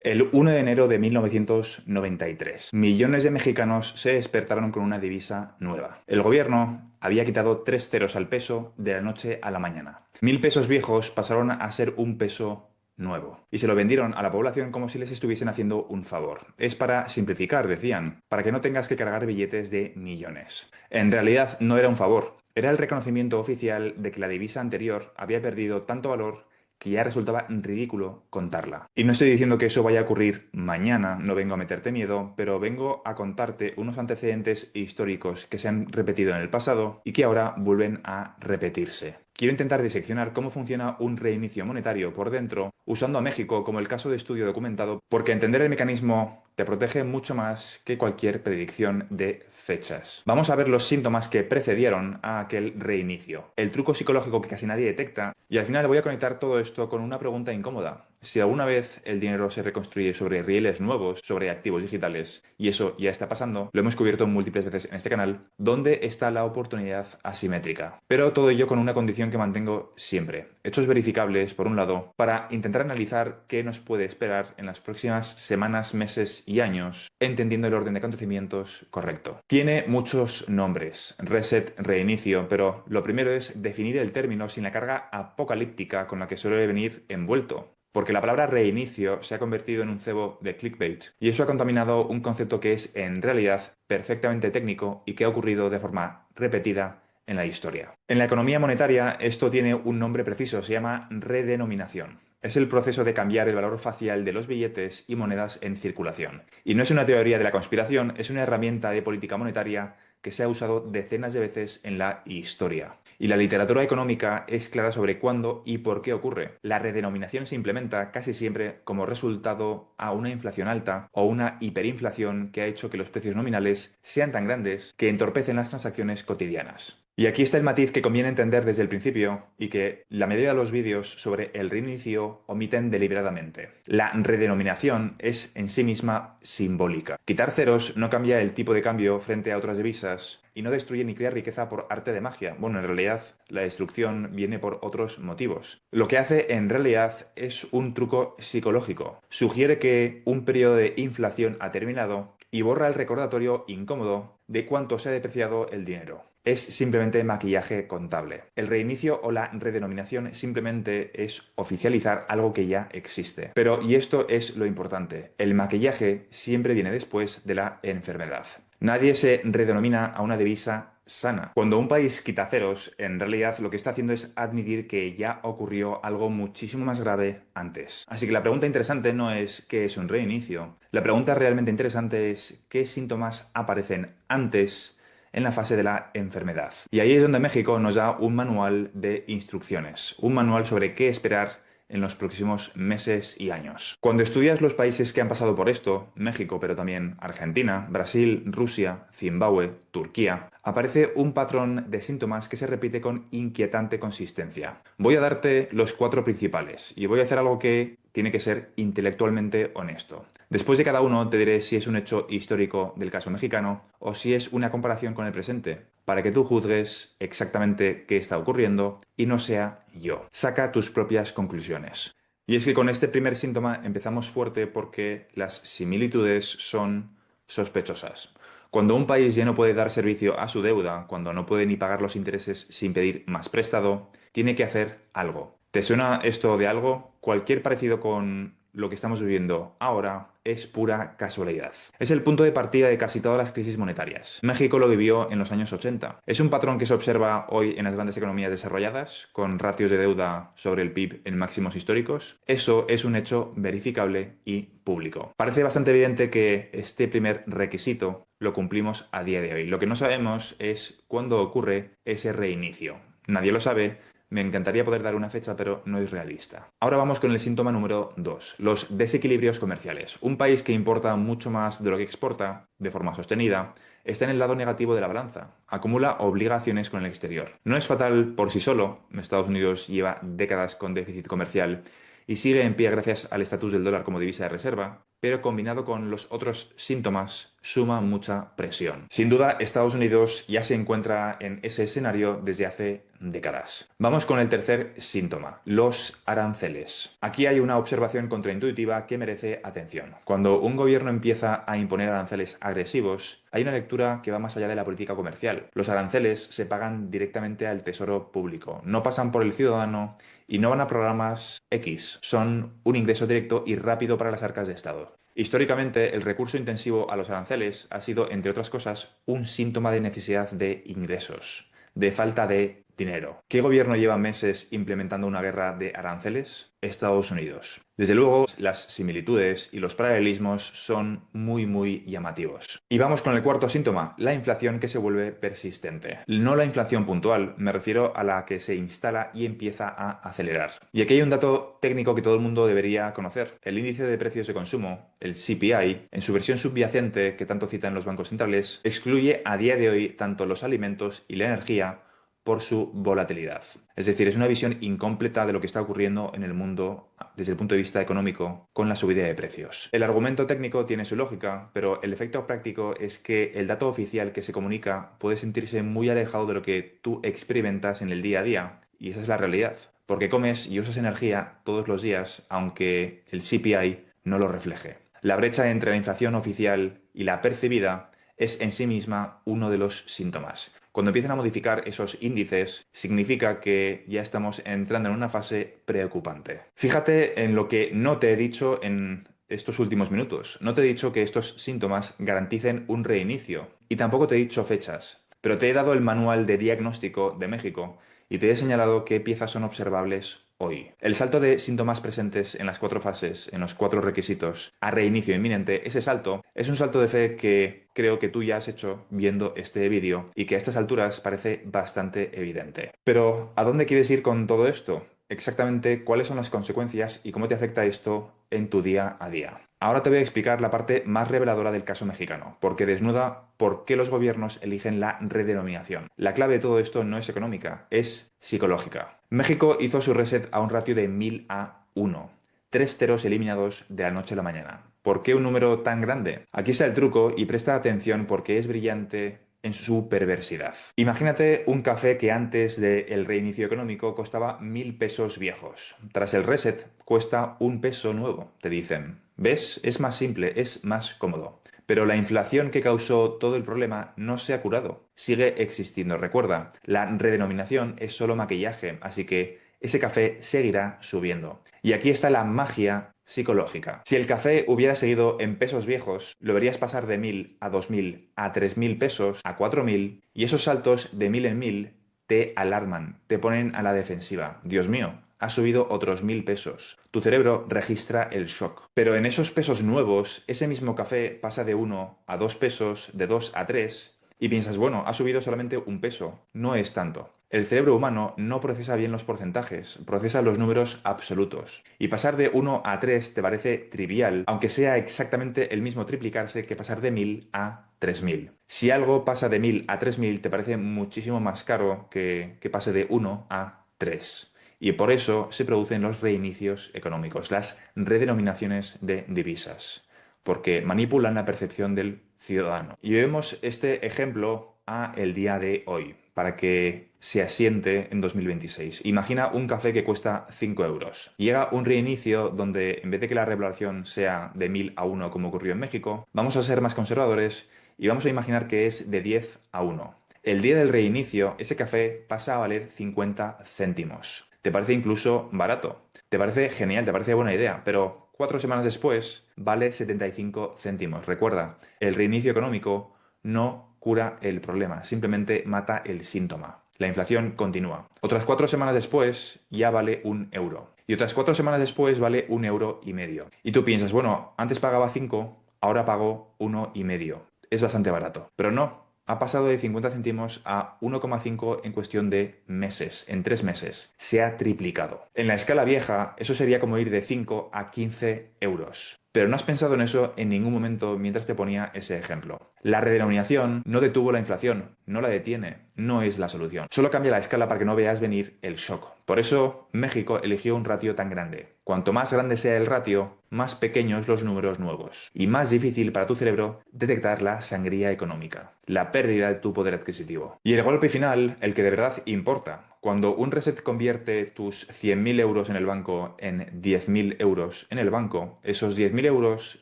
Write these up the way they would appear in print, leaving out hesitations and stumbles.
El 1 de enero de 1993, millones de mexicanos se despertaron con una divisa nueva. El gobierno había quitado 3 ceros al peso de la noche a la mañana. 1.000 pesos viejos pasaron a ser un peso nuevo. Y se lo vendieron a la población como si les estuviesen haciendo un favor. Es para simplificar, decían, para que no tengas que cargar billetes de millones. En realidad no era un favor, era el reconocimiento oficial de que la divisa anterior había perdido tanto valor que ya resultaba ridículo contarla. Y no estoy diciendo que eso vaya a ocurrir mañana, no vengo a meterte miedo, pero vengo a contarte unos antecedentes históricos que se han repetido en el pasado y que ahora vuelven a repetirse. Quiero intentar diseccionar cómo funciona un reinicio monetario por dentro, usando a México como el caso de estudio documentado, porque entender el mecanismo te protege mucho más que cualquier predicción de fechas. Vamos a ver los síntomas que precedieron a aquel reinicio, el truco psicológico que casi nadie detecta, y al final voy a conectar todo esto con una pregunta incómoda. Si alguna vez el dinero se reconstruye sobre rieles nuevos, sobre activos digitales, y eso ya está pasando, lo hemos cubierto múltiples veces en este canal, ¿dónde está la oportunidad asimétrica? Pero todo ello con una condición que mantengo siempre: hechos verificables, por un lado, para intentar analizar qué nos puede esperar en las próximas semanas, meses y años, entendiendo el orden de acontecimientos correcto. Tiene muchos nombres: reset, reinicio, pero lo primero es definir el término sin la carga apocalíptica con la que suele venir envuelto. Porque la palabra reinicio se ha convertido en un cebo de clickbait, y eso ha contaminado un concepto que es en realidad perfectamente técnico y que ha ocurrido de forma repetida en la historia. En la economía monetaria esto tiene un nombre preciso: se llama redenominación. Es el proceso de cambiar el valor facial de los billetes y monedas en circulación. Y no es una teoría de la conspiración, es una herramienta de política monetaria que se ha usado decenas de veces en la historia. Y la literatura económica es clara sobre cuándo y por qué ocurre. La redenominación se implementa casi siempre como resultado a una inflación alta o una hiperinflación que ha hecho que los precios nominales sean tan grandes que entorpecen las transacciones cotidianas. Y aquí está el matiz que conviene entender desde el principio y que la mayoría de los vídeos sobre el reinicio omiten deliberadamente. La redenominación es en sí misma simbólica. Quitar ceros no cambia el tipo de cambio frente a otras divisas y no destruye ni crea riqueza por arte de magia. Bueno, en realidad la destrucción viene por otros motivos. Lo que hace en realidad es un truco psicológico. Sugiere que un periodo de inflación ha terminado y borra el recordatorio incómodo de cuánto se ha depreciado el dinero. Es simplemente maquillaje contable. El reinicio o la redenominación simplemente es oficializar algo que ya existe. Pero, y esto es lo importante, el maquillaje siempre viene después de la enfermedad. Nadie se redenomina a una divisa sana. Cuando un país quita ceros, en realidad lo que está haciendo es admitir que ya ocurrió algo muchísimo más grave antes. Así que la pregunta interesante no es qué es un reinicio. La pregunta realmente interesante es qué síntomas aparecen antes en la fase de la enfermedad. Y ahí es donde México nos da un manual de instrucciones, un manual sobre qué esperar en los próximos meses y años. Cuando estudias los países que han pasado por esto, México, pero también Argentina, Brasil, Rusia, Zimbabue, Turquía, aparece un patrón de síntomas que se repite con inquietante consistencia. Voy a darte los 4 principales y voy a hacer algo que tiene que ser intelectualmente honesto. Después de cada uno te diré si es un hecho histórico del caso mexicano o si es una comparación con el presente, para que tú juzgues exactamente qué está ocurriendo y no sea yo. Saca tus propias conclusiones. Y es que con este primer síntoma empezamos fuerte porque las similitudes son sospechosas. Cuando un país ya no puede dar servicio a su deuda, cuando no puede ni pagar los intereses sin pedir más prestado, tiene que hacer algo. ¿Te suena esto de algo? Cualquier parecido con lo que estamos viviendo ahora es pura casualidad. Es el punto de partida de casi todas las crisis monetarias. México lo vivió en los años 80. Es un patrón que se observa hoy en las grandes economías desarrolladas, con ratios de deuda sobre el PIB en máximos históricos. Eso es un hecho verificable y público. Parece bastante evidente que este primer requisito lo cumplimos a día de hoy. Lo que no sabemos es cuándo ocurre ese reinicio. Nadie lo sabe. Me encantaría poder dar una fecha, pero no es realista. Ahora vamos con el síntoma número 2, los desequilibrios comerciales. Un país que importa mucho más de lo que exporta, de forma sostenida, está en el lado negativo de la balanza. Acumula obligaciones con el exterior. No es fatal por sí solo. Estados Unidos lleva décadas con déficit comercial y sigue en pie gracias al estatus del dólar como divisa de reserva. pero combinado con los otros síntomas suma mucha presión. Sin duda, Estados Unidos ya se encuentra en ese escenario desde hace décadas. Vamos con el tercer síntoma, los aranceles. Aquí hay una observación contraintuitiva que merece atención. Cuando un gobierno empieza a imponer aranceles agresivos, hay una lectura que va más allá de la política comercial. Los aranceles se pagan directamente al tesoro público, no pasan por el ciudadano y no van a programas X, son un ingreso directo y rápido para las arcas de Estado. Históricamente, el recurso intensivo a los aranceles ha sido, entre otras cosas, un síntoma de necesidad de ingresos, de falta de dinero. ¿Qué gobierno lleva meses implementando una guerra de aranceles? Estados Unidos. Desde luego, las similitudes y los paralelismos son muy llamativos. Y vamos con el cuarto síntoma, la inflación que se vuelve persistente. No la inflación puntual, me refiero a la que se instala y empieza a acelerar. Y aquí hay un dato técnico que todo el mundo debería conocer. El índice de precios de consumo, el CPI, en su versión subyacente que tanto citan los bancos centrales, excluye a día de hoy tanto los alimentos y la energía por su volatilidad. Es decir, es una visión incompleta de lo que está ocurriendo en el mundo desde el punto de vista económico con la subida de precios. El argumento técnico tiene su lógica, pero el efecto práctico es que el dato oficial que se comunica puede sentirse muy alejado de lo que tú experimentas en el día a día, y esa es la realidad. Porque comes y usas energía todos los días, aunque el CPI no lo refleje. La brecha entre la inflación oficial y la percibida es en sí misma uno de los síntomas. Cuando empiezan a modificar esos índices, significa que ya estamos entrando en una fase preocupante. Fíjate en lo que no te he dicho en estos últimos minutos. No te he dicho que estos síntomas garanticen un reinicio y tampoco te he dicho fechas, pero te he dado el manual de diagnóstico de México y te he señalado qué piezas son observables hoy. El salto de síntomas presentes en las 4 fases, en los 4 requisitos, a reinicio inminente, ese salto es un salto de fe que creo que tú ya has hecho viendo este vídeo y que a estas alturas parece bastante evidente. Pero, ¿a dónde quieres ir con todo esto? Exactamente cuáles son las consecuencias y cómo te afecta esto en tu día a día. Ahora te voy a explicar la parte más reveladora del caso mexicano, porque desnuda por qué los gobiernos eligen la redenominación. La clave de todo esto no es económica, es psicológica. México hizo su reset a un ratio de 1000 a 1. 3 ceros eliminados de la noche a la mañana. ¿Por qué un número tan grande? Aquí está el truco y presta atención porque es brillante en su perversidad. Imagínate un café que antes del reinicio económico costaba 1000 pesos viejos. Tras el reset cuesta 1 peso nuevo, te dicen. ¿Ves? Es más simple, es más cómodo. Pero la inflación que causó todo el problema no se ha curado. Sigue existiendo. Recuerda, la redenominación es solo maquillaje, así que ese café seguirá subiendo. Y aquí está la magia psicológica. Si el café hubiera seguido en pesos viejos, lo verías pasar de 1000 a 2000 a 3000 pesos a 4000 y esos saltos de 1000 en 1000 te alarman, te ponen a la defensiva. Dios mío, ha subido otros 1000 pesos. Tu cerebro registra el shock. Pero en esos pesos nuevos, ese mismo café pasa de 1 a 2 pesos, de 2 a 3 y piensas, bueno, ha subido solamente 1 peso. No es tanto. El cerebro humano no procesa bien los porcentajes, procesa los números absolutos. Y pasar de 1 a 3 te parece trivial, aunque sea exactamente el mismo triplicarse que pasar de 1000 a 3000. Si algo pasa de 1000 a 3000 te parece muchísimo más caro que pase de 1 a 3. Y por eso se producen los reinicios económicos, las redenominaciones de divisas, porque manipulan la percepción del ciudadano. Y vemos este ejemplo a el día de hoy, para que se asiente en 2026. Imagina un café que cuesta 5 euros. Llega un reinicio donde en vez de que la revaloración sea de 1000 a 1 como ocurrió en México, vamos a ser más conservadores y vamos a imaginar que es de 10 a 1. El día del reinicio, ese café pasa a valer 50 céntimos. Te parece incluso barato. Te parece genial, te parece buena idea, pero 4 semanas después vale 75 céntimos. Recuerda, el reinicio económico no cura el problema, simplemente mata el síntoma. La inflación continúa. Otras 4 semanas después ya vale 1 euro. Y otras 4 semanas después vale 1,5 euros. Y tú piensas, bueno, antes pagaba 5, ahora pago 1,5. Es bastante barato. Pero no, ha pasado de 50 céntimos a 1,5 en cuestión de meses, en 3 meses. Se ha triplicado. En la escala vieja, eso sería como ir de 5 a 15 euros. Pero no has pensado en eso en ningún momento mientras te ponía ese ejemplo. La redenominación no detuvo la inflación, no la detiene, no es la solución. Solo cambia la escala para que no veas venir el shock. Por eso México eligió un ratio tan grande, Cuanto más grande sea el ratio, más pequeños los números nuevos y más difícil para tu cerebro detectar la sangría económica, la pérdida de tu poder adquisitivo. Y el golpe final, el que de verdad importa. Cuando un reset convierte tus 100.000 euros en el banco en 10.000 euros en el banco, esos 10.000 euros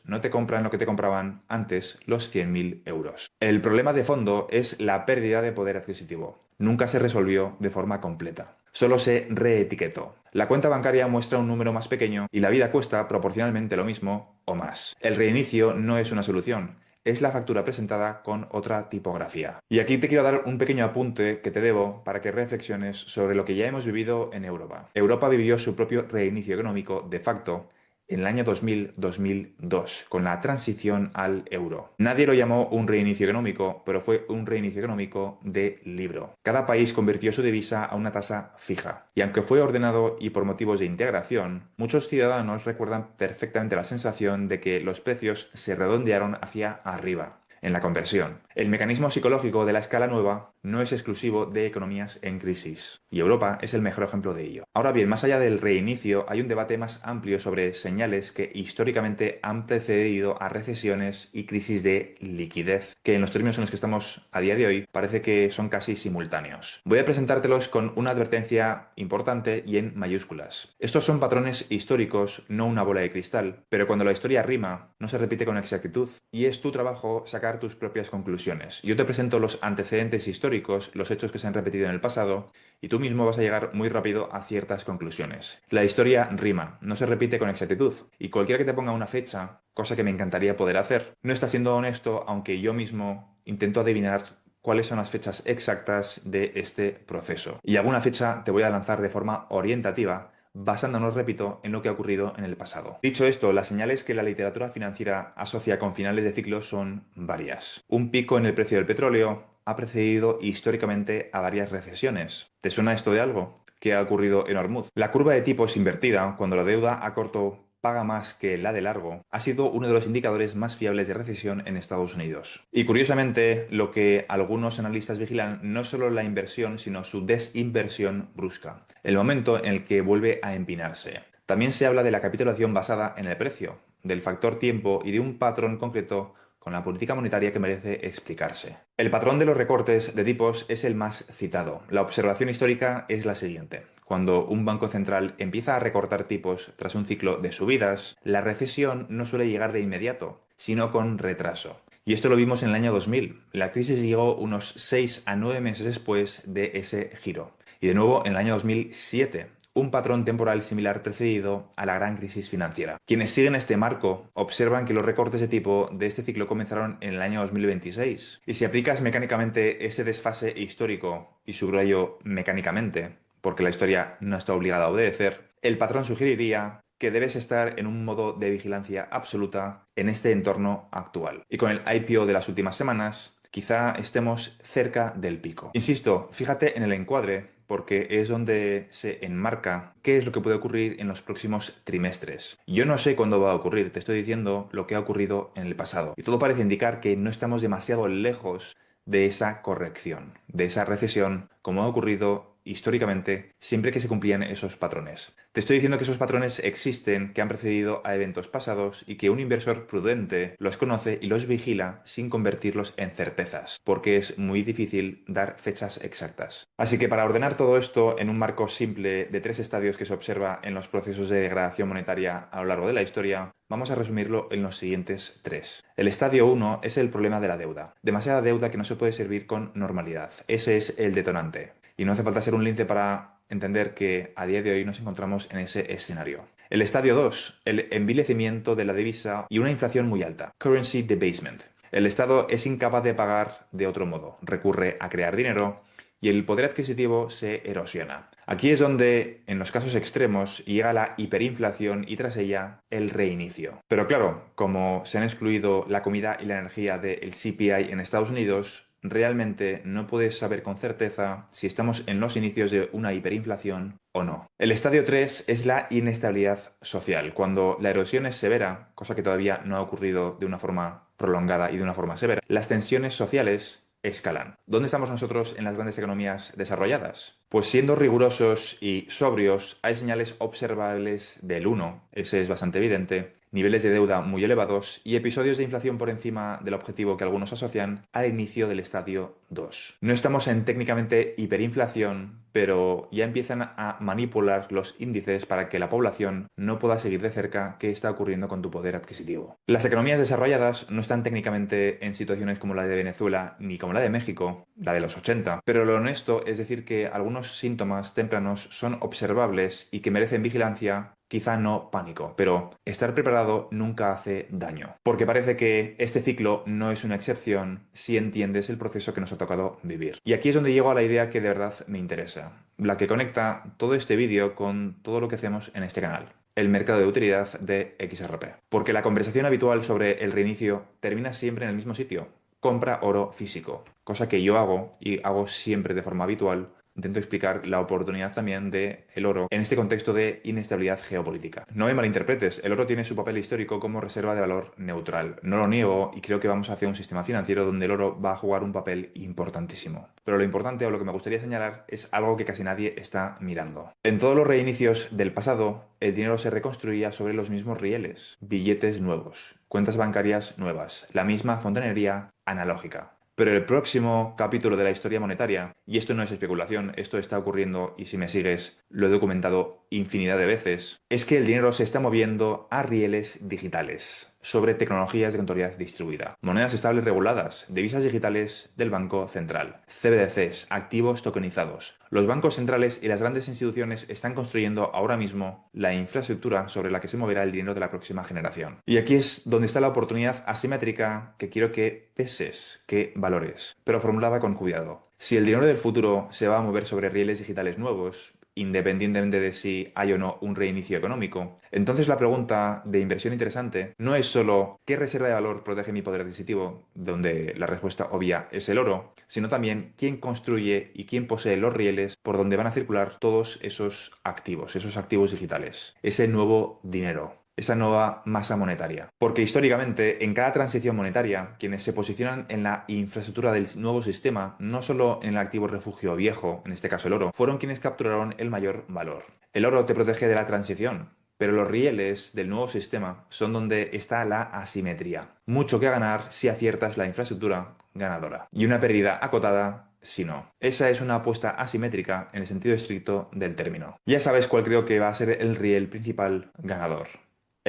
no te compran lo que te compraban antes los 100.000 euros. El problema de fondo es la pérdida de poder adquisitivo. Nunca se resolvió de forma completa. Solo se reetiquetó. La cuenta bancaria muestra un número más pequeño y la vida cuesta proporcionalmente lo mismo o más. El reinicio no es una solución. Es la factura presentada con otra tipografía. Y aquí te quiero dar un pequeño apunte que te debo para que reflexiones sobre lo que ya hemos vivido en Europa. Europa vivió su propio reinicio económico de facto en el año 2000-2002, con la transición al euro. Nadie lo llamó un reinicio económico, pero fue un reinicio económico de libro. Cada país convirtió su divisa a una tasa fija. Y aunque fue ordenado y por motivos de integración, muchos ciudadanos recuerdan perfectamente la sensación de que los precios se redondearon hacia arriba en la conversión. El mecanismo psicológico de la escala nueva no es exclusivo de economías en crisis, y Europa es el mejor ejemplo de ello. Ahora bien, más allá del reinicio, hay un debate más amplio sobre señales que históricamente han precedido a recesiones y crisis de liquidez, que en los términos en los que estamos a día de hoy parece que son casi simultáneos. Voy a presentártelos con una advertencia importante y en mayúsculas. Estos son patrones históricos, no una bola de cristal, pero cuando la historia rima, no se repite con exactitud, y es tu trabajo sacar tus propias conclusiones. Yo te presento los antecedentes históricos, los hechos que se han repetido en el pasado, y tú mismo vas a llegar muy rápido a ciertas conclusiones. La historia rima, no se repite con exactitud, y cualquiera que te ponga una fecha, cosa que me encantaría poder hacer, no está siendo honesto, aunque yo mismo intento adivinar cuáles son las fechas exactas de este proceso. Y alguna fecha te voy a lanzar de forma orientativa, basándonos, repito, en lo que ha ocurrido en el pasado. Dicho esto, las señales que la literatura financiera asocia con finales de ciclo son varias. Un pico en el precio del petróleo ha precedido históricamente a varias recesiones. ¿Te suena esto de algo? ¿Qué ha ocurrido en Hormuz? La curva de tipos invertida, cuando la deuda a corto paga más que la de largo, ha sido uno de los indicadores más fiables de recesión en Estados Unidos. Y curiosamente, lo que algunos analistas vigilan no es solo la inversión, sino su desinversión brusca, el momento en el que vuelve a empinarse. También se habla de la capitulación basada en el precio, del factor tiempo y de un patrón concreto con la política monetaria que merece explicarse. El patrón de los recortes de tipos es el más citado. La observación histórica es la siguiente. Cuando un banco central empieza a recortar tipos tras un ciclo de subidas, la recesión no suele llegar de inmediato, sino con retraso. Y esto lo vimos en el año 2000. La crisis llegó unos 6 a 9 meses después de ese giro. Y de nuevo en el año 2007. Un patrón temporal similar precedido a la gran crisis financiera. Quienes siguen este marco observan que los recortes de tipo de este ciclo comenzaron en el año 2026. Y si aplicas mecánicamente ese desfase histórico, y subrayo mecánicamente, porque la historia no está obligada a obedecer, el patrón sugeriría que debes estar en un modo de vigilancia absoluta en este entorno actual. Y con el IPO de las últimas semanas, quizá estemos cerca del pico. Insisto, fíjate en el encuadre, porque es donde se enmarca qué es lo que puede ocurrir en los próximos trimestres. Yo no sé cuándo va a ocurrir, te estoy diciendo lo que ha ocurrido en el pasado. Y todo parece indicar que no estamos demasiado lejos de esa corrección, de esa recesión, como ha ocurrido históricamente siempre que se cumplían esos patrones. Te estoy diciendo que esos patrones existen, que han precedido a eventos pasados y que un inversor prudente los conoce y los vigila sin convertirlos en certezas, porque es muy difícil dar fechas exactas. Así que para ordenar todo esto en un marco simple de 3 estadios que se observa en los procesos de degradación monetaria a lo largo de la historia, vamos a resumirlo en los siguientes 3. El estadio 1 es el problema de la deuda. Demasiada deuda que no se puede servir con normalidad. Ese es el detonante. Y no hace falta ser un lince para entender que a día de hoy nos encontramos en ese escenario. El estadio 2, el envilecimiento de la divisa y una inflación muy alta. Currency debasement. El Estado es incapaz de pagar de otro modo. Recurre a crear dinero y el poder adquisitivo se erosiona. Aquí es donde, en los casos extremos, llega la hiperinflación y tras ella el reinicio. Pero claro, como se han excluido la comida y la energía del CPI en Estados Unidos, realmente no puedes saber con certeza si estamos en los inicios de una hiperinflación o no. El estadio 3 es la inestabilidad social, cuando la erosión es severa, cosa que todavía no ha ocurrido de una forma prolongada y de una forma severa. Las tensiones sociales escalan. ¿Dónde estamos nosotros en las grandes economías desarrolladas? Pues siendo rigurosos y sobrios, hay señales observables del 1, ese es bastante evidente, niveles de deuda muy elevados y episodios de inflación por encima del objetivo que algunos asocian al inicio del estadio 2. No estamos en técnicamente hiperinflación, pero ya empiezan a manipular los índices para que la población no pueda seguir de cerca qué está ocurriendo con tu poder adquisitivo. Las economías desarrolladas no están técnicamente en situaciones como la de Venezuela ni como la de México, la de los 80, pero lo honesto es decir que algunos síntomas tempranos son observables y que merecen vigilancia. Quizá no pánico, pero estar preparado nunca hace daño, porque parece que este ciclo no es una excepción si entiendes el proceso que nos ha tocado vivir. Y aquí es donde llego a la idea que de verdad me interesa, la que conecta todo este vídeo con todo lo que hacemos en este canal. El mercado de utilidad de XRP. Porque la conversación habitual sobre el reinicio termina siempre en el mismo sitio. Compra oro físico, cosa que yo hago y hago siempre de forma habitual. Intento explicar la oportunidad también del oro en este contexto de inestabilidad geopolítica. No me malinterpretes, el oro tiene su papel histórico como reserva de valor neutral. No lo niego y creo que vamos hacia un sistema financiero donde el oro va a jugar un papel importantísimo. Pero lo importante o lo que me gustaría señalar es algo que casi nadie está mirando. En todos los reinicios del pasado, el dinero se reconstruía sobre los mismos rieles, billetes nuevos, cuentas bancarias nuevas, la misma fontanería analógica. Pero el próximo capítulo de la historia monetaria, y esto no es especulación, esto está ocurriendo y si me sigues lo he documentado infinidad de veces, es que el dinero se está moviendo a rieles digitales sobre tecnologías de contabilidad distribuida, monedas estables reguladas, divisas digitales del Banco Central, CBDCs, activos tokenizados. Los bancos centrales y las grandes instituciones están construyendo ahora mismo la infraestructura sobre la que se moverá el dinero de la próxima generación. Y aquí es donde está la oportunidad asimétrica que quiero que peses, que valores, pero formulada con cuidado. Si el dinero del futuro se va a mover sobre rieles digitales nuevos, independientemente de si hay o no un reinicio económico, entonces la pregunta de inversión interesante no es solo ¿qué reserva de valor protege mi poder adquisitivo?, donde la respuesta obvia es el oro, sino también quién construye y quién posee los rieles por donde van a circular todos esos activos digitales, ese nuevo dinero. Esa nueva masa monetaria. Porque históricamente, en cada transición monetaria, quienes se posicionan en la infraestructura del nuevo sistema, no solo en el activo refugio viejo, en este caso el oro, fueron quienes capturaron el mayor valor. El oro te protege de la transición, pero los rieles del nuevo sistema son donde está la asimetría. Mucho que ganar si aciertas la infraestructura ganadora. Y una pérdida acotada si no. Esa es una apuesta asimétrica en el sentido estricto del término. Ya sabes cuál creo que va a ser el riel principal ganador.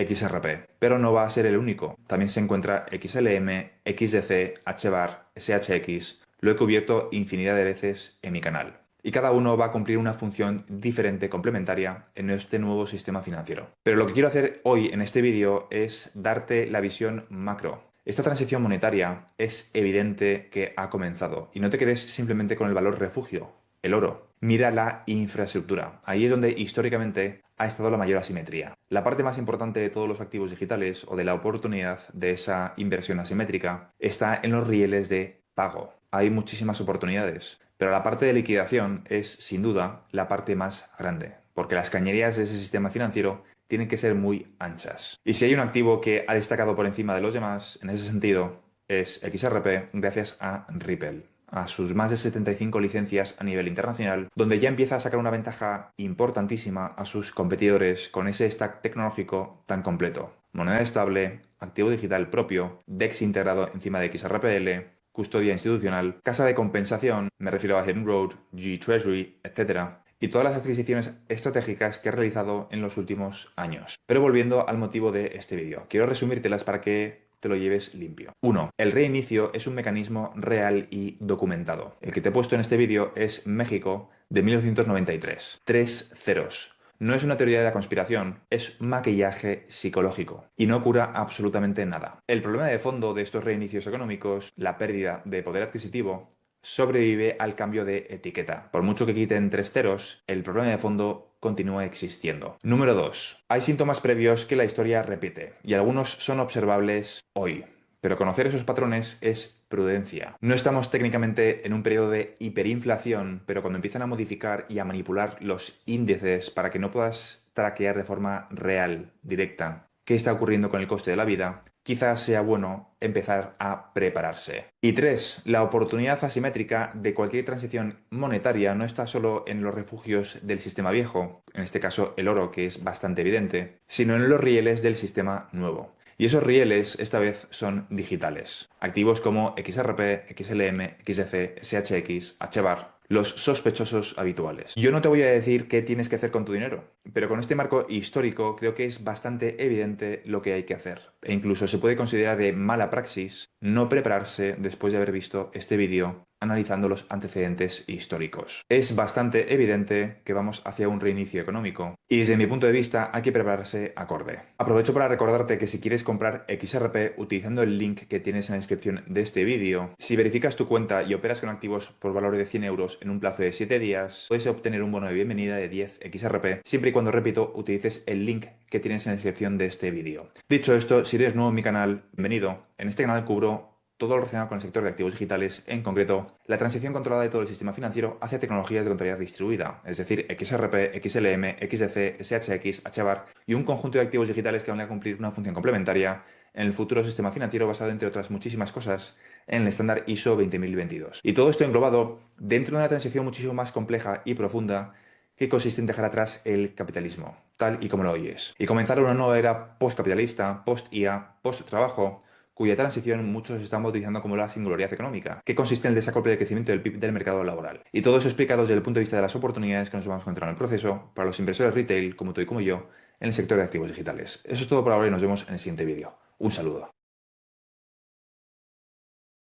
XRP, pero no va a ser el único. También se encuentra XLM, XDC, HBAR, SHX. Lo he cubierto infinidad de veces en mi canal. Y cada uno va a cumplir una función diferente, complementaria, en este nuevo sistema financiero. Pero lo que quiero hacer hoy en este vídeo es darte la visión macro. Esta transición monetaria es evidente que ha comenzado. Y no te quedes simplemente con el valor refugio, el oro. Mira la infraestructura. Ahí es donde históricamente ha estado la mayor asimetría. La parte más importante de todos los activos digitales o de la oportunidad de esa inversión asimétrica está en los rieles de pago. Hay muchísimas oportunidades, pero la parte de liquidación es, sin duda, la parte más grande, porque las cañerías de ese sistema financiero tienen que ser muy anchas. Y si hay un activo que ha destacado por encima de los demás, en ese sentido, es XRP gracias a Ripple, a sus más de 75 licencias a nivel internacional, donde ya empieza a sacar una ventaja importantísima a sus competidores con ese stack tecnológico tan completo. Moneda estable, activo digital propio, DEX integrado encima de XRPL, custodia institucional, casa de compensación, me refiero a Hidden Road, G Treasury, etc., y todas las adquisiciones estratégicas que he realizado en los últimos años. Pero volviendo al motivo de este vídeo, quiero resumírtelas para que te lo lleves limpio. 1. El reinicio es un mecanismo real y documentado. El que te he puesto en este vídeo es México de 1993. 3 ceros. No es una teoría de la conspiración, es maquillaje psicológico y no cura absolutamente nada. El problema de fondo de estos reinicios económicos, la pérdida de poder adquisitivo, sobrevive al cambio de etiqueta. Por mucho que quiten 3 ceros, el problema de fondo continúa existiendo. Número 2. Hay síntomas previos que la historia repite y algunos son observables hoy. Pero conocer esos patrones es prudencia. No estamos técnicamente en un periodo de hiperinflación, pero cuando empiezan a modificar y a manipular los índices para que no puedas traquear de forma real, directa, qué está ocurriendo con el coste de la vida, quizás sea bueno empezar a prepararse. Y 3, la oportunidad asimétrica de cualquier transición monetaria no está solo en los refugios del sistema viejo, en este caso el oro, que es bastante evidente, sino en los rieles del sistema nuevo. Y esos rieles esta vez son digitales. Activos como XRP, XLM, XDC, SHX, HBAR, los sospechosos habituales. Yo no te voy a decir qué tienes que hacer con tu dinero, pero con este marco histórico creo que es bastante evidente lo que hay que hacer. E incluso se puede considerar de mala praxis no prepararse después de haber visto este vídeo analizando los antecedentes históricos. Es bastante evidente que vamos hacia un reinicio económico y desde mi punto de vista hay que prepararse acorde. Aprovecho para recordarte que si quieres comprar XRP utilizando el link que tienes en la descripción de este vídeo, si verificas tu cuenta y operas con activos por valor de 100 euros en un plazo de 7 días, puedes obtener un bono de bienvenida de 10 XRP siempre y cuando, repito, utilices el link que tienes en la descripción de este vídeo. Dicho esto, si eres nuevo en mi canal, bienvenido. En este canal cubro todo lo relacionado con el sector de activos digitales, en concreto, la transición controlada de todo el sistema financiero hacia tecnologías de contabilidad distribuida, es decir, XRP, XLM, XDC, SHX, HBAR y un conjunto de activos digitales que van a cumplir una función complementaria en el futuro sistema financiero basado, entre otras muchísimas cosas, en el estándar ISO 20022. Y todo esto englobado dentro de una transición muchísimo más compleja y profunda que consiste en dejar atrás el capitalismo, tal y como lo oyes, y comenzar una nueva era postcapitalista, post-IA, post-trabajo, cuya transición muchos están bautizando como la singularidad económica, que consiste en el desacople del crecimiento del PIB del mercado laboral. Y todo eso explicado desde el punto de vista de las oportunidades que nos vamos a encontrar en el proceso para los inversores retail, como tú y como yo, en el sector de activos digitales. Eso es todo por ahora y nos vemos en el siguiente vídeo. Un saludo.